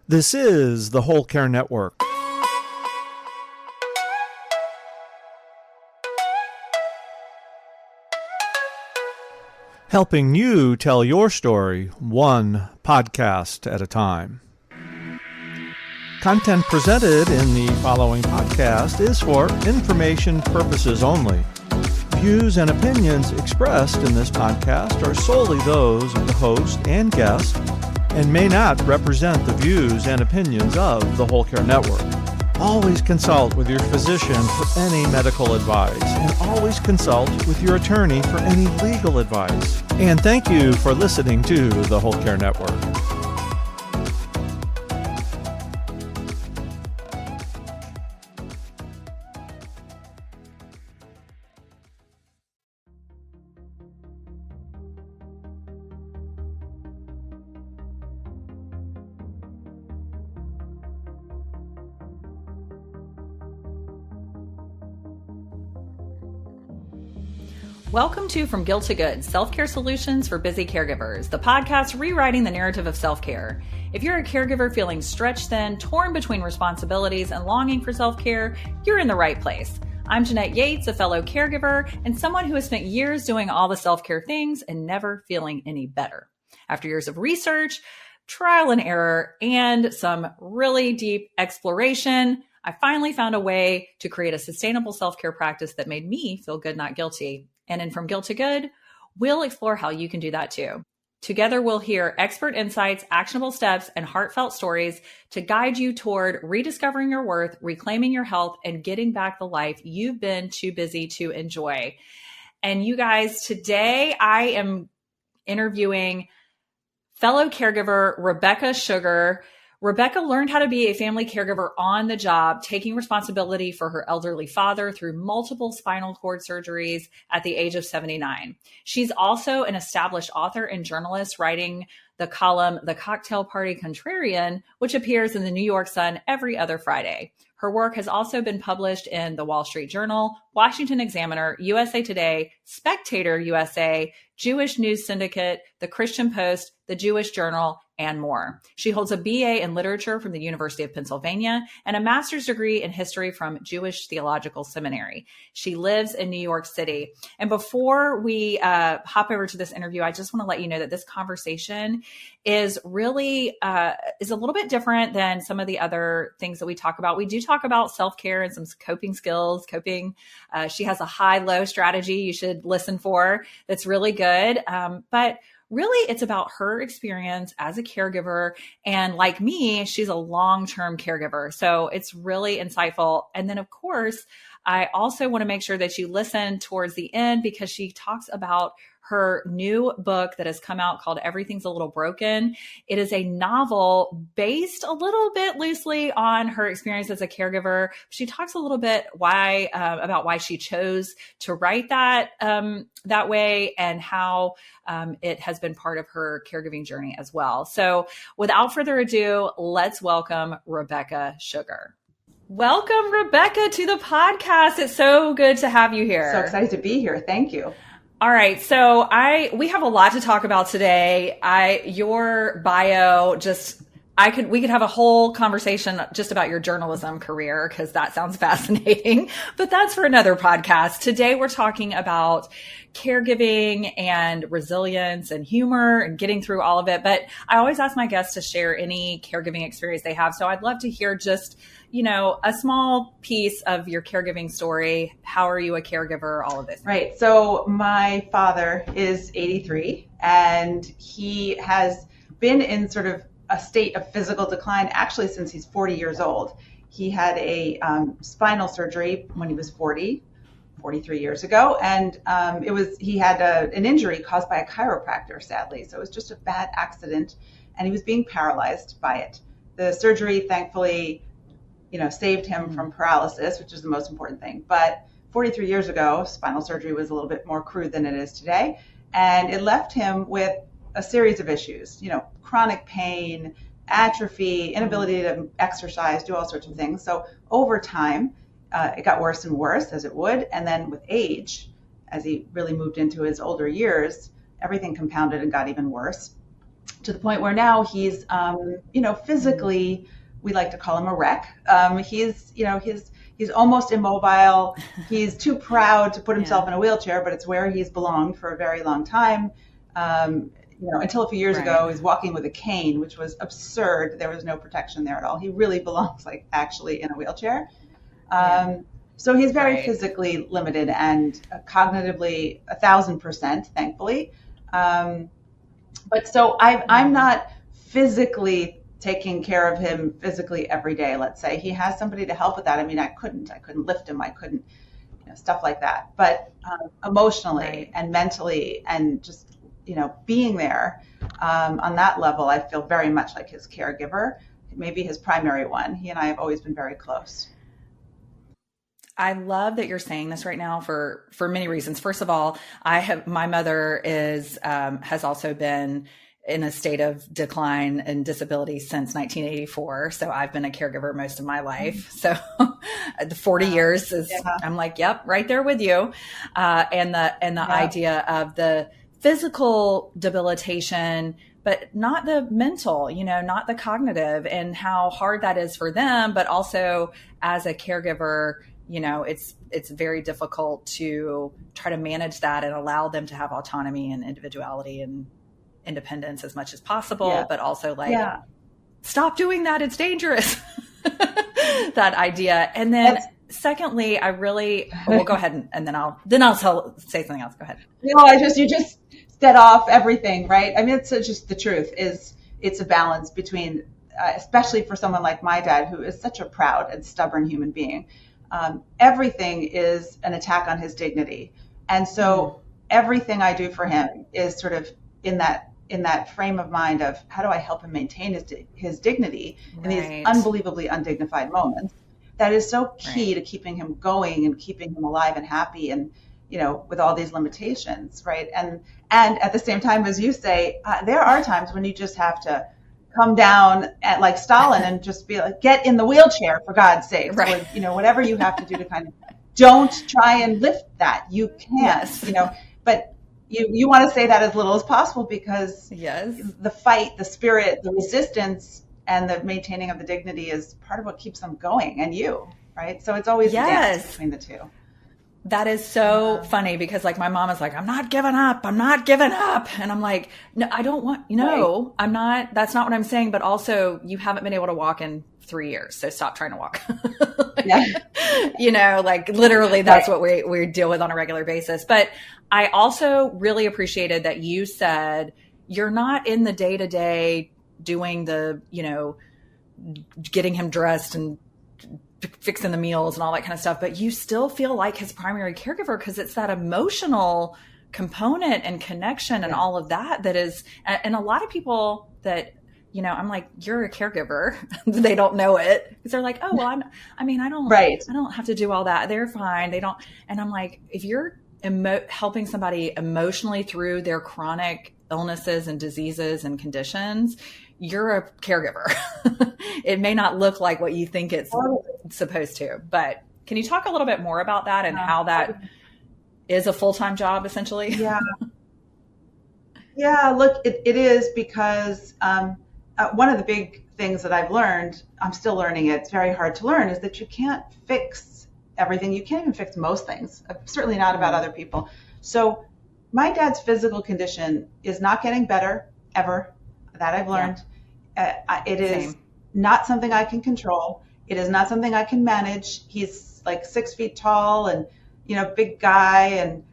This is the Whole Care Network. Helping you tell your story one podcast at a time. Content presented in the following podcast is for information purposes only. Views and opinions expressed in this podcast are solely those of the host and guest and may not represent the views and opinions of the Whole Care Network. Always consult with your physician for any medical advice, and always consult with your attorney for any legal advice. And thank you for listening to the Whole Care Network. Welcome to From Guilt to Good, Self-Care Solutions for Busy Caregivers, the podcast rewriting the narrative of self-care. If you're a caregiver feeling stretched thin, torn between responsibilities, and longing for self-care, you're in the right place. I'm Jeanette Yates, a fellow caregiver and someone who has spent years doing all the self-care things and never feeling any better. After years of research, trial and error, and some really deep exploration, I finally found a way to create a sustainable self-care practice that made me feel good, not guilty. And in From Guilt to Good, we'll explore how you can do that too. Together, we'll hear expert insights, actionable steps, and heartfelt stories to guide you toward rediscovering your worth, reclaiming your health, and getting back the life you've been too busy to enjoy. And you guys, today I am interviewing fellow caregiver Rebecca Sugar. Rebecca learned how to be a family caregiver on the job, taking responsibility for her elderly father through multiple spinal cord surgeries at the age of 79. She's also an established author and journalist, writing the column The Cocktail Party Contrarian, which appears in the New York Sun every other Friday. Her work has also been published in the Wall Street Journal, Washington Examiner, USA Today, Spectator USA, Jewish News Syndicate, The Christian Post, The Jewish Journal, and more. She holds a BA in literature from the University of Pennsylvania and a master's degree in history from Jewish Theological Seminary. She lives in New York City. And before we hop over to this interview, I just want to let you know that this conversation is really is a little bit different than some of the other things that we talk about. We do talk about self-care and some coping skills, she has a high-low strategy you should listen for that's really good. But really, it's about her experience as a caregiver. And like me, she's a long-term caregiver. So it's really insightful. And then, of course, I also want to make sure that you listen towards the end because she talks about her new book that has come out called Everything's a Little Broken. It is a novel based a little bit loosely on her experience as a caregiver. She talks a little bit about why she chose to write that way and how it has been part of her caregiving journey as well. So without further ado, let's welcome Rebecca Sugar. Welcome, Rebecca, to the podcast. It's so good to have you here. So excited to be here. Thank you. All right. So we have a lot to talk about today. Your bio we could have a whole conversation just about your journalism career because that sounds fascinating, but that's for another podcast. Today, we're talking about caregiving and resilience and humor and getting through all of it. But I always ask my guests to share any caregiving experience they have. So I'd love to hear just, a small piece of your caregiving story. How are you a caregiver? All of this. Right. So my father is 83 and he has been in sort of a state of physical decline actually since he's 40 years old. He had a spinal surgery when he was 43 years ago. And he had an injury caused by a chiropractor, sadly. So it was just a bad accident and he was being paralyzed by it. The surgery, thankfully, saved him from paralysis, which is the most important thing. But 43 years ago, spinal surgery was a little bit more crude than it is today. And it left him with a series of issues, chronic pain, atrophy, inability to exercise, do all sorts of things. So over time, it got worse and worse, as it would. And then with age, as he really moved into his older years, everything compounded and got even worse. to the point where now he's, physically, we like to call him a wreck. He's almost immobile. He's too proud to put himself in a wheelchair, but it's where he's belonged for a very long time. Until a few years ago, he's walking with a cane, which was absurd. There was no protection there at all. He really belongs actually in a wheelchair. So he's very physically limited and cognitively 1,000%, thankfully. But so I'm not physically taking care of him physically every day, let's say. He has somebody to help with that. I mean, I couldn't lift him. I couldn't, stuff like that. But emotionally and mentally and just, being there on that level, I feel very much like his caregiver, maybe his primary one. He and I have always been very close. I love that you're saying this right now for many reasons. First of all, my mother has also been in a state of decline and disability since 1984. So I've been a caregiver most of my life. So the 40 years is, I'm like, yep, right there with you. And the idea of the physical debilitation, but not the mental, not the cognitive, and how hard that is for them. But also as a caregiver, it's very difficult to try to manage that and allow them to have autonomy and individuality and independence as much as possible, but also stop doing that. It's dangerous. That idea. And then secondly, well, go ahead and then I'll say something else. Go ahead. No, you just set off everything, right? I mean, it's just the truth is it's a balance between, especially for someone like my dad, who is such a proud and stubborn human being. Everything is an attack on his dignity. And so everything I do for him is sort of in that frame of mind of how do I help him maintain his dignity in these unbelievably undignified moments. That is so key to keeping him going and keeping him alive and happy and, with all these limitations, right? And at the same time, as you say, there are times when you just have to come down at like Stalin and just be like, get in the wheelchair for God's sake. Right. Or, whatever you have to do to kind of don't try and lift that. You can't, but you want to say that as little as possible because the fight, the spirit, the resistance, and the maintaining of the dignity is part of what keeps them going and right? So it's always a dance between the two. That is so funny because like my mom is like, I'm not giving up. And I'm like, no, I don't want, I'm not, that's not what I'm saying. But also you haven't been able to walk in 3 years. So stop trying to walk, like literally that's what we deal with on a regular basis. But I also really appreciated that you said you're not in the day to day doing the, getting him dressed and fixing the meals and all that kind of stuff, but you still feel like his primary caregiver because it's that emotional component and connection and all of that is, and a lot of people that, I'm like, you're a caregiver. They don't know it because they're like, oh, well, I don't have to do all that. They're fine. They don't. And I'm like, if you're helping somebody emotionally through their chronic illnesses and diseases and conditions, you're a caregiver. It may not look like what you think it's supposed to, but can you talk a little bit more about that and how that is a full-time job essentially? Yeah, look, it is because one of the big things that I've learned, I'm still learning it, it's very hard to learn, is that you can't fix everything. You can't even fix most things, certainly not about other people. So my dad's physical condition is not getting better ever. That I've learned. It is not something I can control. It is not something I can manage. He's like 6 feet tall and, big guy. And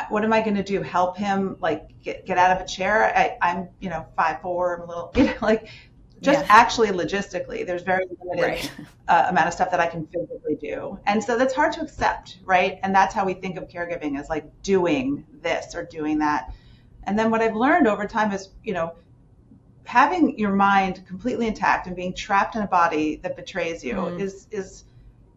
what am I going to do? Help him like get out of a chair? I'm, 5'4", I'm a little, actually logistically, there's very limited amount of stuff that I can physically do. And so that's hard to accept, right? And that's how we think of caregiving as like doing this or doing that. And then what I've learned over time is, having your mind completely intact and being trapped in a body that betrays you is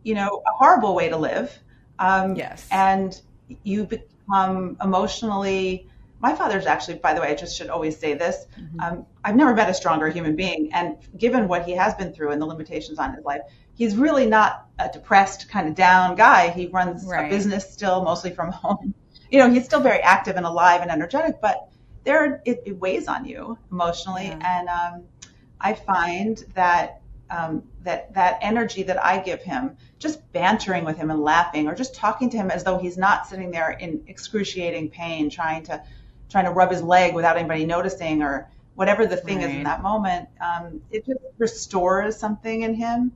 a horrible way to live. And you become emotionally. My father's actually, by the way, I just should always say this. I've never met a stronger human being, and given what he has been through and the limitations on his life, he's really not a depressed kind of down guy. He runs a business still, mostly from home. He's still very active and alive and energetic, but it weighs on you emotionally. And I find that that energy that I give him, just bantering with him and laughing, or just talking to him as though he's not sitting there in excruciating pain, trying to rub his leg without anybody noticing, or whatever the thing is in that moment, it just restores something in him.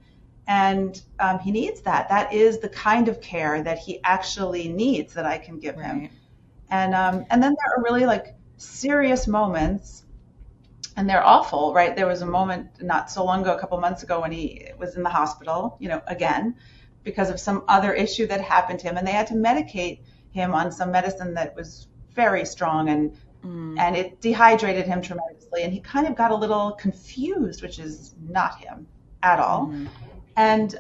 And he needs that. That is the kind of care that he actually needs, that I can give him. And then there are really like serious moments, and they're awful, right? There was a moment not so long ago, a couple months ago, when he was in the hospital, again, because of some other issue that happened to him, and they had to medicate him on some medicine that was very strong, and it dehydrated him tremendously, and he kind of got a little confused, which is not him at all. And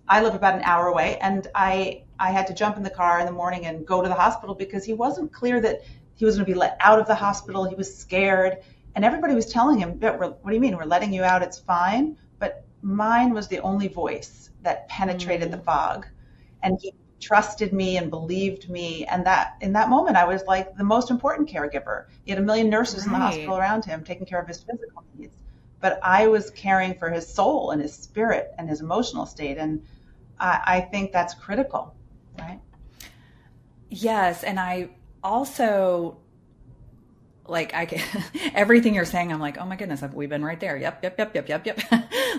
I live about an hour away, and I had to jump in the car in the morning and go to the hospital because he wasn't clear that he was going to be let out of the hospital. He was scared, and everybody was telling him, what do you mean? We're letting you out. It's fine. But mine was the only voice that penetrated the fog, and he trusted me and believed me. And that in that moment, I was like the most important caregiver. He had a million nurses in the hospital around him taking care of his physical needs, but I was caring for his soul and his spirit and his emotional state. And I think that's critical, right? Yes. And I also, everything you're saying, I'm like, oh my goodness, we've been right there. Yep.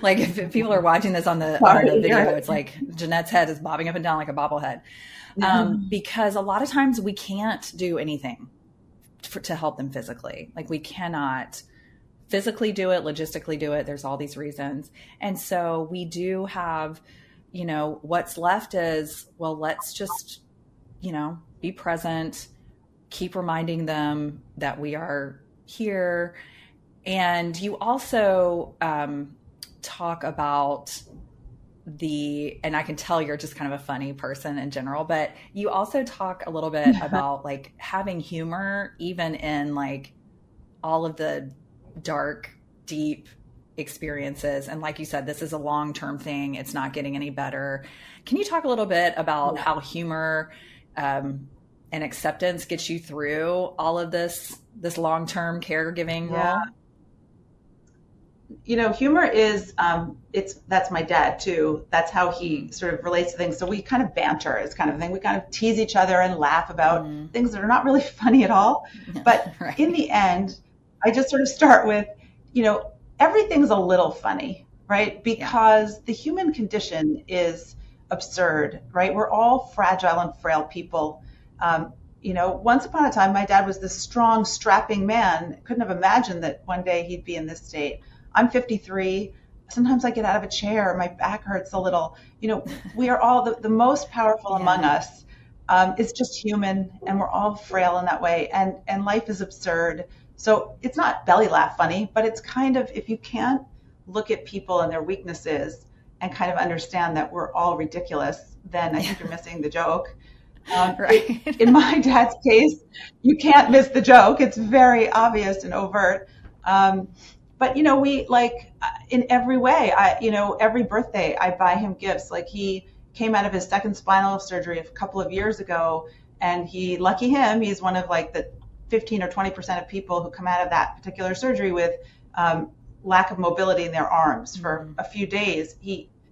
Like if people are watching this on the video, it's like Jeanette's head is bobbing up and down like a bobblehead. Because a lot of times we can't do anything to help them physically. Like we cannot physically do it, logistically do it. There's all these reasons. And so we do have, what's left is, well, let's just, be present, keep reminding them that we are here. And you also talk about and I can tell you're just kind of a funny person in general, but you also talk a little bit about like having humor, even in like all of the dark, deep experiences. And like you said, this is a long-term thing. It's not getting any better. Can you talk a little bit about how humor and acceptance gets you through all of this long-term caregiving role? Humor is, that's my dad too. That's how he sort of relates to things. So we kind of banter as kind of a thing. We kind of tease each other and laugh about things that are not really funny at all. But in the end, I just sort of start with, everything's a little funny, right? Because the human condition is absurd, right? We're all fragile and frail people. Once upon a time, my dad was this strong, strapping man. Couldn't have imagined that one day he'd be in this state. I'm 53. Sometimes I get out of a chair. My back hurts a little. We are all the most powerful among us. It's just human, and we're all frail in that way. And life is absurd. So it's not belly laugh funny, but it's kind of, if you can't look at people and their weaknesses and kind of understand that we're all ridiculous, then I think you're missing the joke. In my dad's case, you can't miss the joke. It's very obvious and overt. But, we in every way, every birthday I buy him gifts. Like he came out of his second spinal surgery a couple of years ago, and lucky him, he's one of like the 15 or 20% of people who come out of that particular surgery with lack of mobility in their arms for a few days.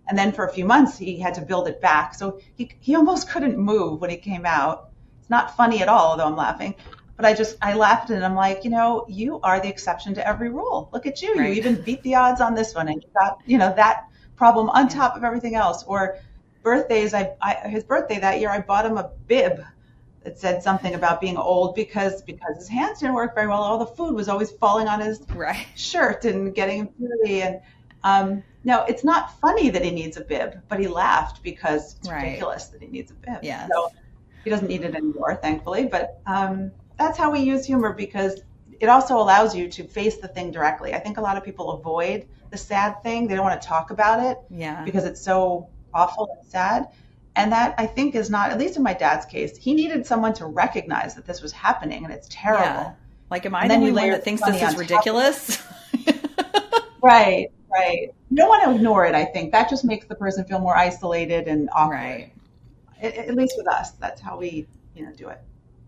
And then for a few months, he had to build it back. So he almost couldn't move when he came out. It's not funny at all, although I'm laughing. But I laughed and I'm like, you are the exception to every rule. Look at you. Right. You even beat the odds on this one. And you got, that problem on top of everything else. Or birthdays, his birthday that year, I bought him a bib that said something about being old because his hands didn't work very well. All the food was always falling on his shirt and getting him dirty. And no, it's not funny that he needs a bib, but he laughed because it's ridiculous that he needs a bib. Yes. So he doesn't need it anymore, thankfully. But that's how we use humor, because it also allows you to face the thing directly. I think a lot of people avoid the sad thing. They don't want to talk about it because it's so awful and sad. And that, I think, is not, at least in my dad's case, he needed someone to recognize that this was happening and it's terrible. Yeah. Like, am I the only one that thinks this is ridiculous? Right. You don't want to ignore it, I think. That just makes the person feel more isolated and awkward. Right. At least with us, that's how we, do it.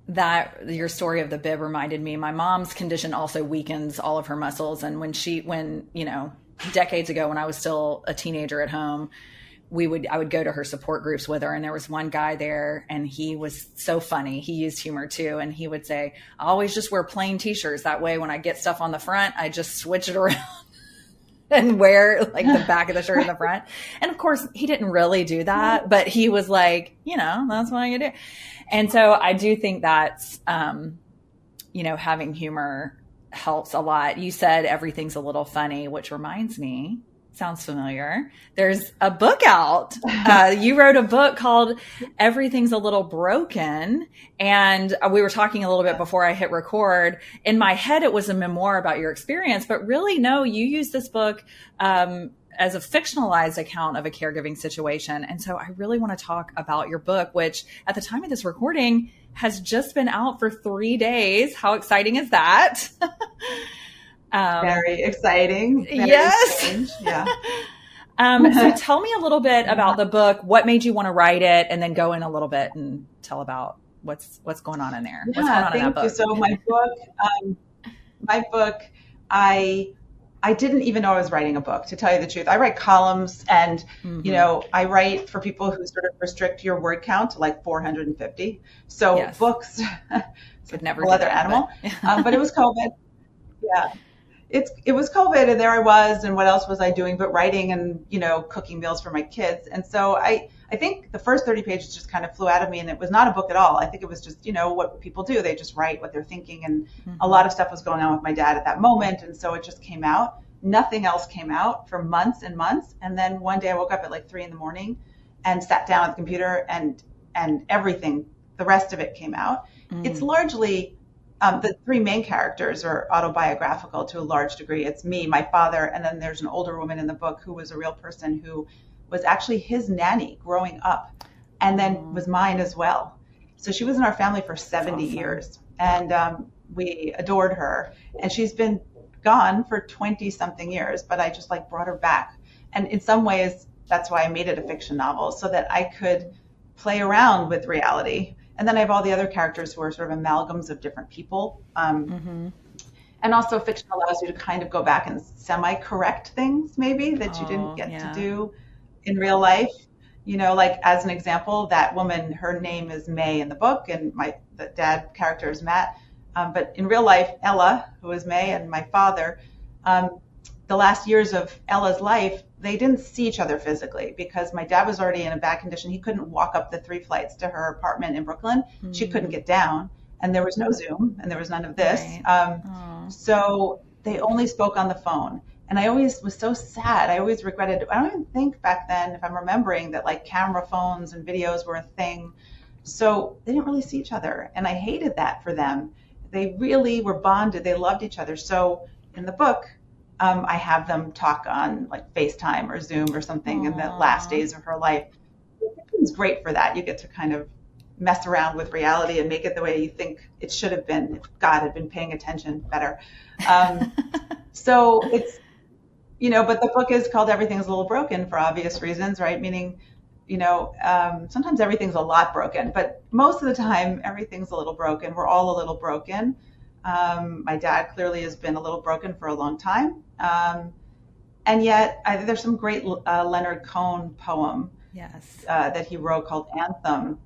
That your story of the bib reminded me, my mom's condition also weakens all of her muscles. And when, you know, decades ago, when I was still a teenager at home, I would go to her support groups with her. And there was one guy there, and he was so funny. He used humor too. And he would say, I always just wear plain t-shirts. That way, when I get stuff on the front, I just switch it around and wear like the back of the shirt in the front. And of course he didn't really do that, but he was like, you know, that's what you do. And so I do think that's, you know, having humor helps a lot. You said everything's a little funny, which reminds me, sounds familiar. There's a book out. You wrote a book called Everything's a Little Broken. And we were talking a little bit before I hit record. In my head, it was a memoir about your experience, but really, no, you used this book as a fictionalized account of a caregiving situation. And so I really want to talk about your book, which at the time of this recording has just been out for 3 days. How exciting is that? Very exciting. Very yes. strange. Yeah. So tell me a little bit about the book. What made you want to write it? And then go in a little bit and tell about what's going on in there. Yeah, what's going on in that book? You. So my book, I didn't even know I was writing a book, to tell you the truth. I write columns, and you know, I write for people who sort of restrict your word count to like 450. So yes. Books, could never do other that, animal. But it was COVID. Yeah. It was COVID, and there I was, and what else was I doing but writing and, you know, cooking meals for my kids. And so I think the first 30 pages just kind of flew out of me, and it was not a book at all. I think it was just, you know, what people do. They just write what they're thinking, and a lot of stuff was going on with my dad at that moment, and so it just came out. Nothing else came out for months and months. And then one day I woke up at like 3 a.m. and sat down at the computer, and everything, the rest of it came out. It's largely the 3 main characters are autobiographical to a large degree. It's me, my father, and then there's an older woman in the book who was a real person who was actually his nanny growing up, and then was mine as well. So she was in our family for 70 years, and we adored her. And she's been gone for 20 something years, but I just like brought her back. And in some ways, that's why I made it a fiction novel, so that I could play around with reality. And then I have all the other characters who are sort of amalgams of different people. And also fiction allows you to kind of go back and semi-correct things maybe that you didn't get to do in real life. You know, like as an example, that woman, her name is May in the book, and the dad character is Matt. But in real life, Ella, who is May, and my father, the last years of Ella's life, they didn't see each other physically because my dad was already in a bad condition. He couldn't walk up the 3 flights to her apartment in Brooklyn. She couldn't get down, and there was no Zoom, and there was none of this. Right. So they only spoke on the phone. And I always was so sad. I always regretted, I don't even think back then, if I'm remembering, that like camera phones and videos were a thing. So they didn't really see each other. And I hated that for them. They really were bonded. They loved each other. So in the book, I have them talk on like FaceTime or Zoom or something in the last days of her life. It's great for that. You get to kind of mess around with reality and make it the way you think it should have been if God had been paying attention better. So it's, you know, but the book is called Everything's a Little Broken for obvious reasons, right? Meaning, you know, sometimes everything's a lot broken, but most of the time everything's a little broken. We're all a little broken. My dad clearly has been a little broken for a long time. And yet there's some great Leonard Cohen poem that he wrote called Anthem.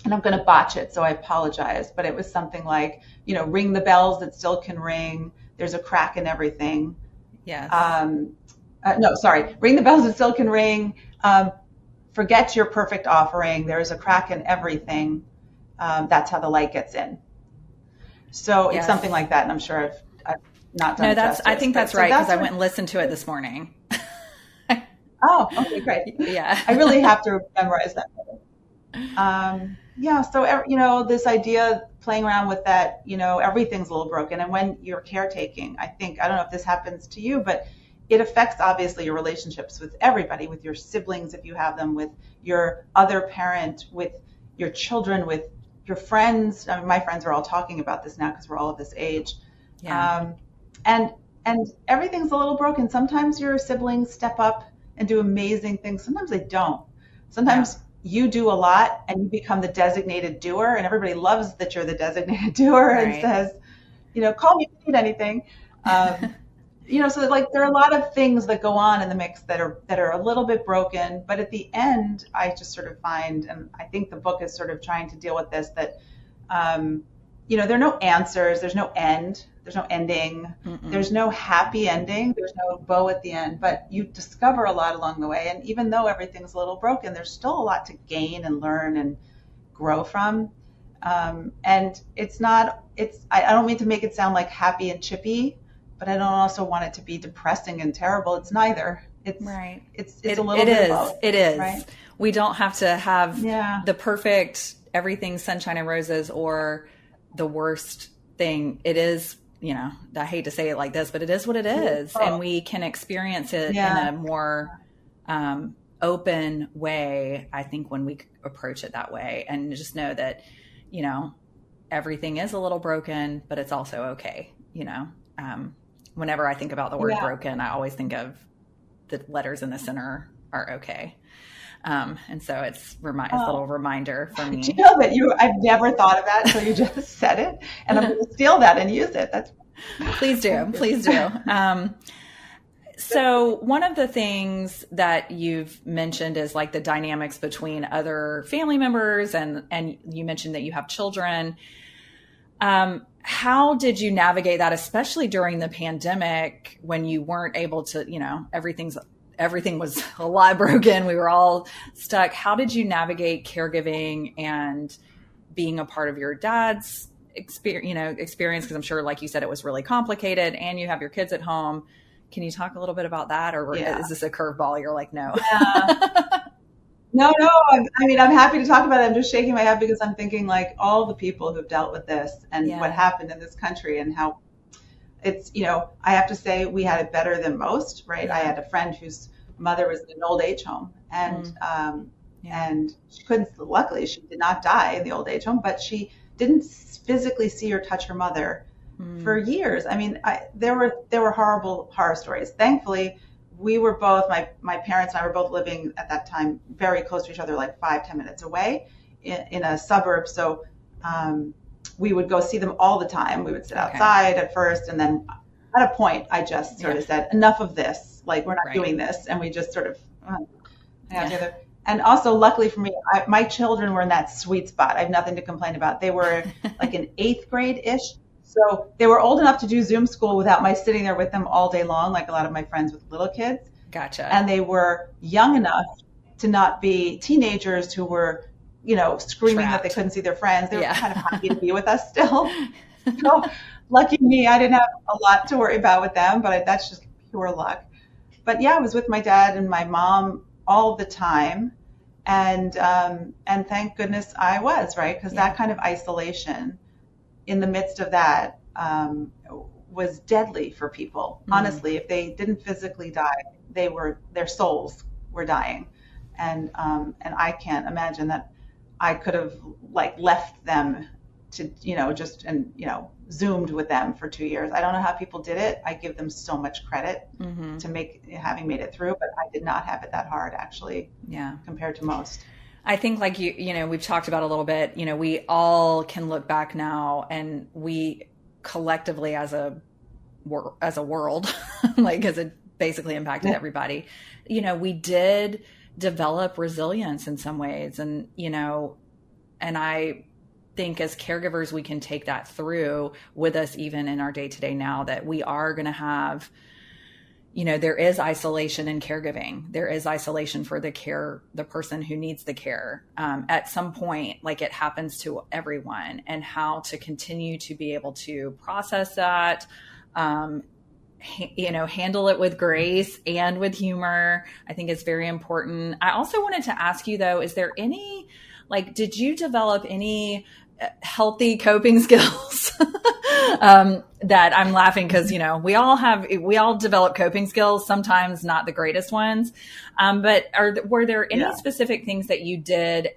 And I'm going to botch it, so I apologize. But it was something like, you know, ring the bells that still can ring. There's a crack in everything. Yes. Ring the bells that still can ring. Forget your perfect offering. There's a crack in everything. That's how the light gets in. So it's something like that, and I'm sure I've not done. No, I think that's right, because I went and listened to it this morning. Oh, okay, great. Yeah, I really have to memorize that. So you know, this idea, playing around with that, you know, everything's a little broken, and when you're caretaking, I don't know if this happens to you, but it affects obviously your relationships with everybody, with your siblings if you have them, with your other parent, with your children, with your friends. I mean, my friends are all talking about this now because we're all of this age. Yeah. And everything's a little broken. Sometimes your siblings step up and do amazing things. Sometimes they don't. Sometimes you do a lot and you become the designated doer, and everybody loves that you're the designated doer and says, call me if you need anything. So like there are a lot of things that go on in the mix that are a little bit broken, but at the end, I just sort of find, and I think the book is sort of trying to deal with this, that, there are no answers, there's no end, there's no ending, there's no happy ending, there's no bow at the end, but you discover a lot along the way. And even though everything's a little broken, there's still a lot to gain and learn and grow from. And I don't mean to make it sound like happy and chippy, but I don't also want it to be depressing and terrible. It's neither. It's right. It's a little bit of both. It is. Right? We don't have to have the perfect everything sunshine and roses or the worst thing. It is, I hate to say it like this, but it is what it is. Oh. And we can experience it in a more open way, I think, when we approach it that way, and just know that, everything is a little broken, but it's also okay. Whenever I think about the word broken, I always think of the letters in the center are okay. And so it's a little reminder for me. Do you know that I've never thought of that until you just said it, and I'm going to steal that and use it. Please do. So one of the things that you've mentioned is like the dynamics between other family members, and you mentioned that you have children. How did you navigate that, especially during the pandemic when you weren't able to, everything was a lot broken. We were all stuck. How did you navigate caregiving and being a part of your dad's experience? Because I'm sure, like you said, it was really complicated, and you have your kids at home. Can you talk a little bit about that, or is this a curveball? You're like, no. Yeah. No. I'm happy to talk about it. I'm just shaking my head because I'm thinking like all the people who've dealt with this and what happened in this country and how it's, I have to say we had it better than most, right? I had a friend whose mother was in an old age home, and and luckily she did not die in the old age home, but she didn't physically see or touch her mother for years. I mean, there were horrible horror stories. Thankfully, we were both, my parents and I were both living at that time very close to each other, like 5-10 minutes away in a suburb. So we would go see them all the time. We would sit outside at first, and then at a point I just sort of said, enough of this, like we're not doing this. And we just sort of hang out together. And also, luckily for me, my children were in that sweet spot. I have nothing to complain about. They were like in 8th grade-ish. So they were old enough to do Zoom school without my sitting there with them all day long, like a lot of my friends with little kids. Gotcha. And they were young enough to not be teenagers who were, screaming that they couldn't see their friends. They were kind of happy to be with us still. So lucky me, I didn't have a lot to worry about with them, but that's just pure luck. But I was with my dad and my mom all the time. And thank goodness I was, right? Because that kind of isolation in the midst of that was deadly for people. Honestly, if they didn't physically die, their souls were dying. And I can't imagine that I could have left them to, Zoomed with them for 2 years. I don't know how people did it. I give them so much credit to having made it through, but I did not have it that hard actually. Compared to most. I think like we've talked about a little bit, we all can look back now, and we collectively as a world, like, as it basically impacted everybody, we did develop resilience in some ways. And, and I think as caregivers, we can take that through with us, even in our day-to-day now, that we are going to have, there is isolation in caregiving. There is isolation for the person who needs the care. At some point, like it happens to everyone, and how to continue to be able to process that, handle it with grace and with humor, I think is very important. I also wanted to ask you though, is there any, did you develop any healthy coping skills? That I'm laughing because, we all develop coping skills, sometimes not the greatest ones. But were there any specific things that you did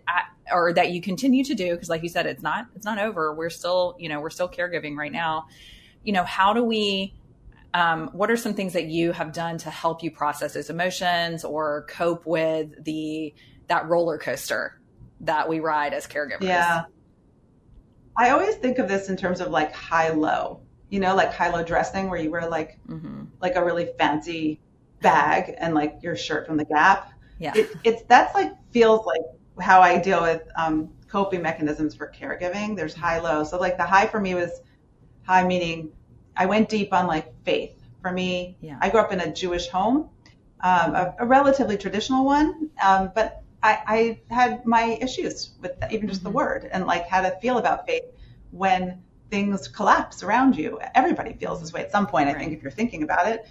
or that you continue to do? Because like you said, it's not over. We're still caregiving right now. How do we, what are some things that you have done to help you process those emotions or cope with the that roller coaster that we ride as caregivers. Yeah. I always think of this in terms of like high-low, like high-low dressing where you wear like a really fancy bag and like your shirt from the Gap. Yeah. That's like, feels like how I deal with coping mechanisms for caregiving. There's high-low. So like the high for me was high, meaning I went deep on like faith. For me, I grew up in a Jewish home, a relatively traditional one, but I had my issues with even just the word and like how to feel about faith when things collapse around you. Everybody feels this way at some point, I think, if you're thinking about it.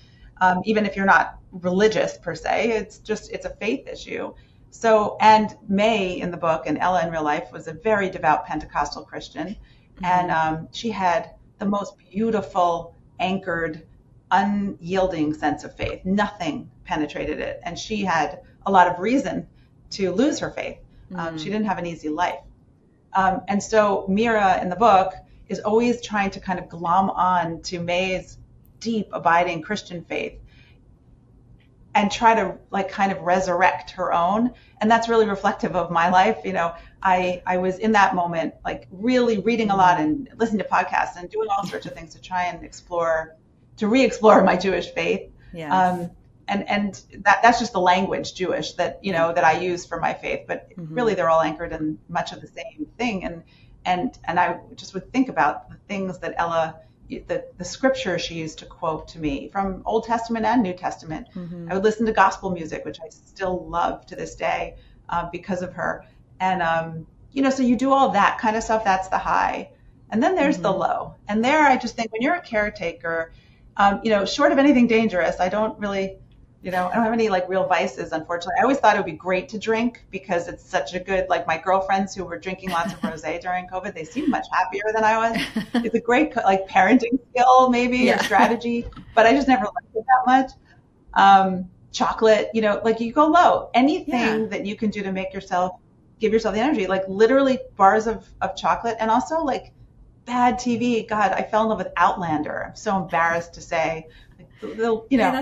Even if you're not religious per se, it's a faith issue. So, and May in the book and Ella in real life was a very devout Pentecostal Christian. And she had the most beautiful, anchored, unyielding sense of faith. Nothing penetrated it. And she had a lot of reason to lose her faith. She didn't have an easy life. And so Mira in the book is always trying to kind of glom on to May's deep, abiding Christian faith and try to like kind of resurrect her own. And that's really reflective of my life. I was in that moment, like really reading a lot and listening to podcasts and doing all sorts of things to try and re-explore my Jewish faith. Yes. And that's just the language Jewish that I use for my faith, but really they're all anchored in much of the same thing. And I just would think about the things that Ella, the scripture she used to quote to me from Old Testament and New Testament. I would listen to gospel music, which I still love to this day because of her. And so you do all that kind of stuff. That's the high, and then there's the low. And there, I just think when you're a caretaker, short of anything dangerous, I don't really. I don't have any like real vices, unfortunately. I always thought it would be great to drink because it's such a good, like my girlfriends who were drinking lots of rosé during COVID, they seemed much happier than I was. It's a great like parenting skill maybe or strategy, but I just never liked it that much. Chocolate, like you go low. Anything that you can do to give yourself the energy, like literally bars of chocolate, and also like bad TV. God, I fell in love with Outlander. I'm so embarrassed to say. That's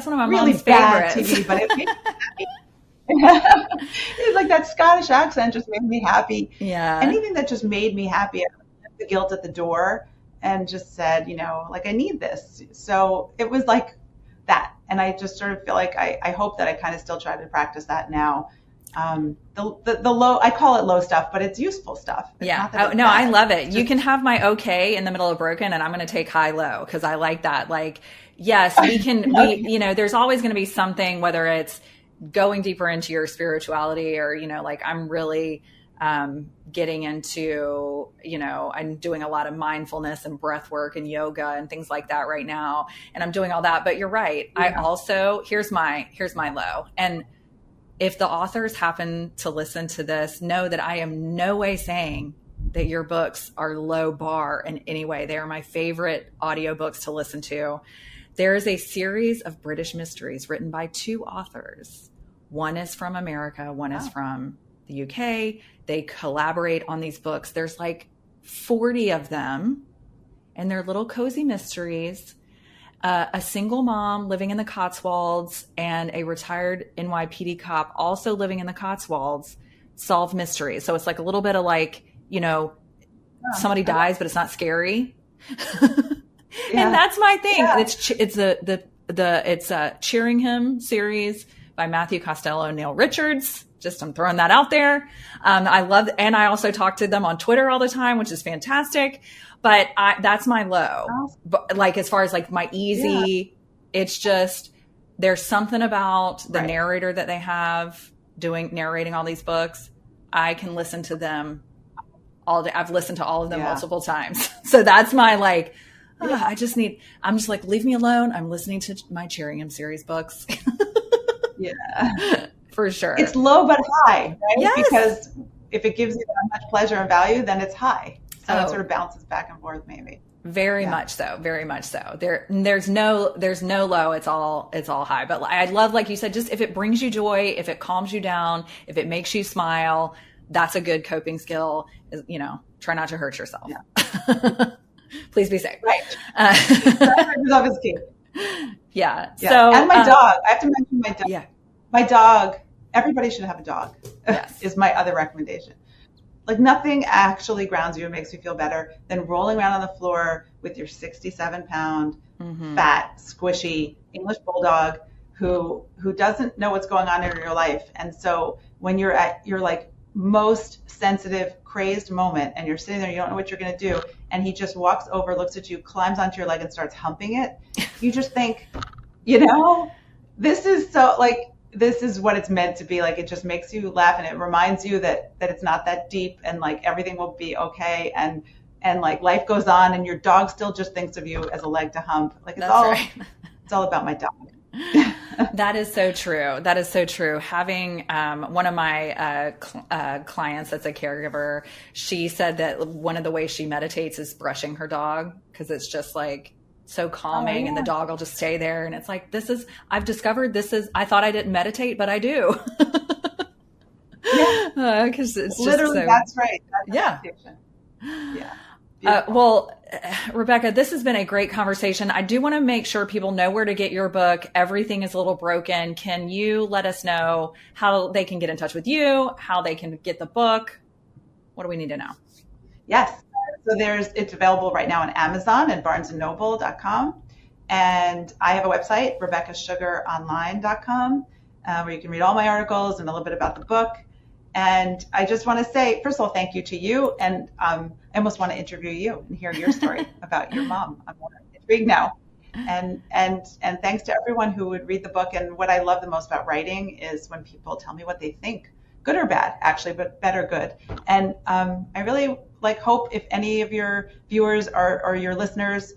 one of my really mom's bad favorites. TV, but it made me happy. It's like that Scottish accent just made me happy. Yeah. Anything that just made me happy, I left the guilt at the door and just said, like I need this. So it was like that, and I just sort of feel like I hope that I kind of still try to practice that now. The low, I call it low stuff, but it's useful stuff. It's not that it's bad. I love it. You can have my okay in the middle of broken, and I'm going to take high low because I like that. Like, yes, we can, there's always going to be something, whether it's going deeper into your spirituality or, like I'm really, getting into, I'm doing a lot of mindfulness and breath work and yoga and things like that right now. And I'm doing all that, but you're right. Yeah. I also, here's my low. And if the authors happen to listen to this, know that I am no way saying that your books are low bar in any way. They are my favorite audiobooks to listen to. There is a series of British mysteries written by two authors. One is from America, one is from the UK. They collaborate on these books. There's like 40 of them, and they're little cozy mysteries. A single mom living in the Cotswolds and a retired NYPD cop also living in the Cotswolds solve mysteries. So it's like a little bit of like, somebody dies, but it's not scary. And that's my thing. Yeah. It's a Cheering Him series by Matthew Costello and Neil Richards. I'm throwing that out there. I love, and I also talk to them on Twitter all the time, which is fantastic. But that's my low. But like, as far as like my easy, it's just, there's something about the narrator that they have narrating all these books. I can listen to them all day. I've listened to all of them multiple times. So that's my like, I'm just like, leave me alone. I'm listening to my Cheering Him series books. For sure. It's low but high, right? Yes. Because if it gives you that much pleasure and value, then it's high. So it sort of bounces back and forth, maybe. Very much so. Very much so. There's no low. It's all high. But I love, like you said, just if it brings you joy, if it calms you down, if it makes you smile, that's a good coping skill. Try not to hurt yourself. Yeah. Please be safe. Right. Love is key. Yeah. So, and my dog. I have to mention my dog. Yeah. My dog everybody should have a dog. Yes. Is my other recommendation. Like nothing actually grounds you and makes you feel better than rolling around on the floor with your 67-pound, fat, squishy English bulldog who doesn't know what's going on in your life. And so when you're at your like most sensitive, crazed moment and you're sitting there, you don't know what you're going to do, and he just walks over, looks at you, climbs onto your leg and starts humping it, you just think, this is so like, this is what it's meant to be. Like, it just makes you laugh and it reminds you that it's not that deep and like everything will be okay. And like life goes on and your dog still just thinks of you as a leg to hump. Like it's all about my dog. That is so true. That is so true. Having one of my clients that's a caregiver, she said that one of the ways she meditates is brushing her dog because it's just like so calming, and the dog will just stay there. And it's like, I've discovered I thought I didn't meditate, but I do. Yeah. Because it's literally, that's right. That's meditation. Yeah. Well, Rebecca, this has been a great conversation. I do want to make sure people know where to get your book. Everything is a Little Broken. Can you let us know how they can get in touch with you, how they can get the book? What do we need to know? Yes. So it's available right now on Amazon and barnesandnoble.com. And I have a website, RebeccaSugarOnline.com, where you can read all my articles and a little bit about the book. And I just want to say, first of all, thank you to you. And I almost want to interview you and hear your story about your mom. I'm intrigued now. And thanks to everyone who would read the book. And what I love the most about writing is when people tell me what they think, good or bad, actually, but better good. And I really hope if any of your viewers or your listeners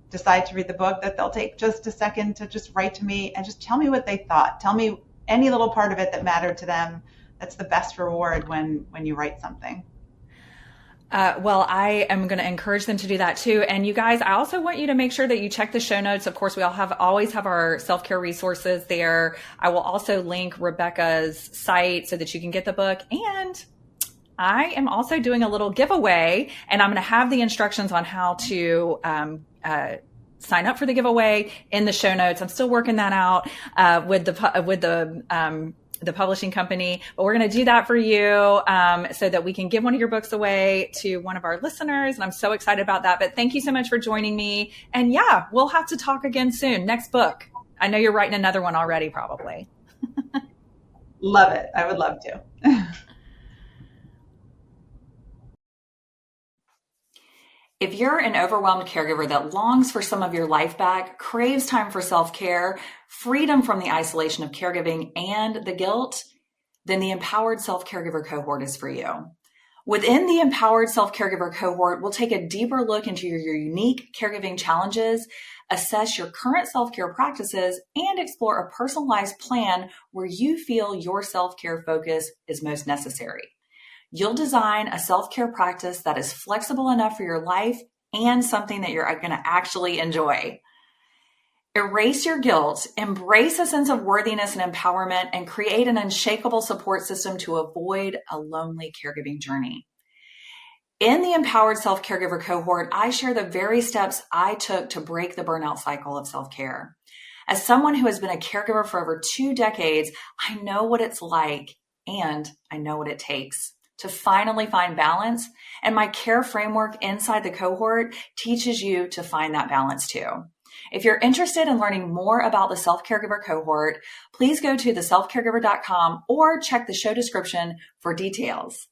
decide to read the book, that they'll take just a second to just write to me and just tell me what they thought. Tell me any little part of it that mattered to them. That's the best reward when you write something. Well, I am going to encourage them to do that too. And you guys, I also want you to make sure that you check the show notes. Of course, we always have our self-care resources there. I will also link Rebecca's site so that you can get the book. And I am also doing a little giveaway, and I'm going to have the instructions on how to sign up for the giveaway in the show notes. I'm still working that out with the publishing company, but we're going to do that for you so that we can give one of your books away to one of our listeners. And I'm so excited about that. But thank you so much for joining me. And yeah, we'll have to talk again soon. Next book. I know you're writing another one already, probably. Love it. I would love to. If you're an overwhelmed caregiver that longs for some of your life back, craves time for self-care, freedom from the isolation of caregiving and the guilt, then the Empowered Self-Caregiver Cohort is for you. Within the Empowered Self-Caregiver Cohort, we'll take a deeper look into your unique caregiving challenges, assess your current self-care practices, and explore a personalized plan where you feel your self-care focus is most necessary. You'll design a self-care practice that is flexible enough for your life and something that you're going to actually enjoy. Erase your guilt, embrace a sense of worthiness and empowerment, and create an unshakable support system to avoid a lonely caregiving journey. In the Empowered Self-Caregiver Cohort, I share the very steps I took to break the burnout cycle of self-care. As someone who has been a caregiver for over 2 decades, I know what it's like and I know what it takes to finally find balance. And my care framework inside the cohort teaches you to find that balance too. If you're interested in learning more about the Self-Caregiver Cohort, please go to theselfcaregiver.com or check the show description for details.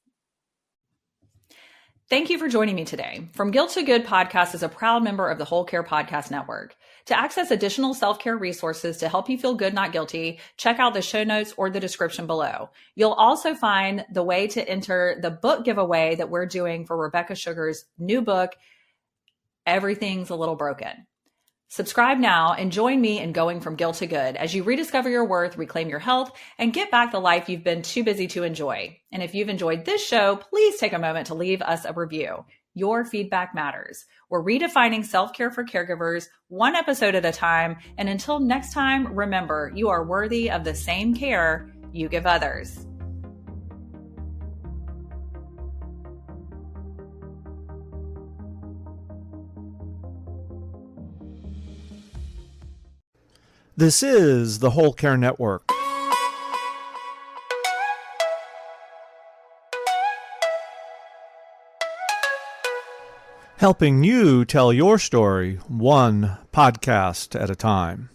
Thank you for joining me today. From Guilt to Good podcast is a proud member of the Whole Care Podcast Network. To access additional self-care resources to help you feel good, not guilty, check out the show notes or the description below. You'll also find the way to enter the book giveaway that we're doing for Rebecca Sugar's new book, Everything's a Little Broken. Subscribe now and join me in going from guilt to good as you rediscover your worth, reclaim your health, and get back the life you've been too busy to enjoy. And if you've enjoyed this show, please take a moment to leave us a review. Your feedback matters. We're redefining self-care for caregivers, one episode at a time. And until next time, remember, you are worthy of the same care you give others. This is the Whole Care Network. helping you tell your story one podcast at a time.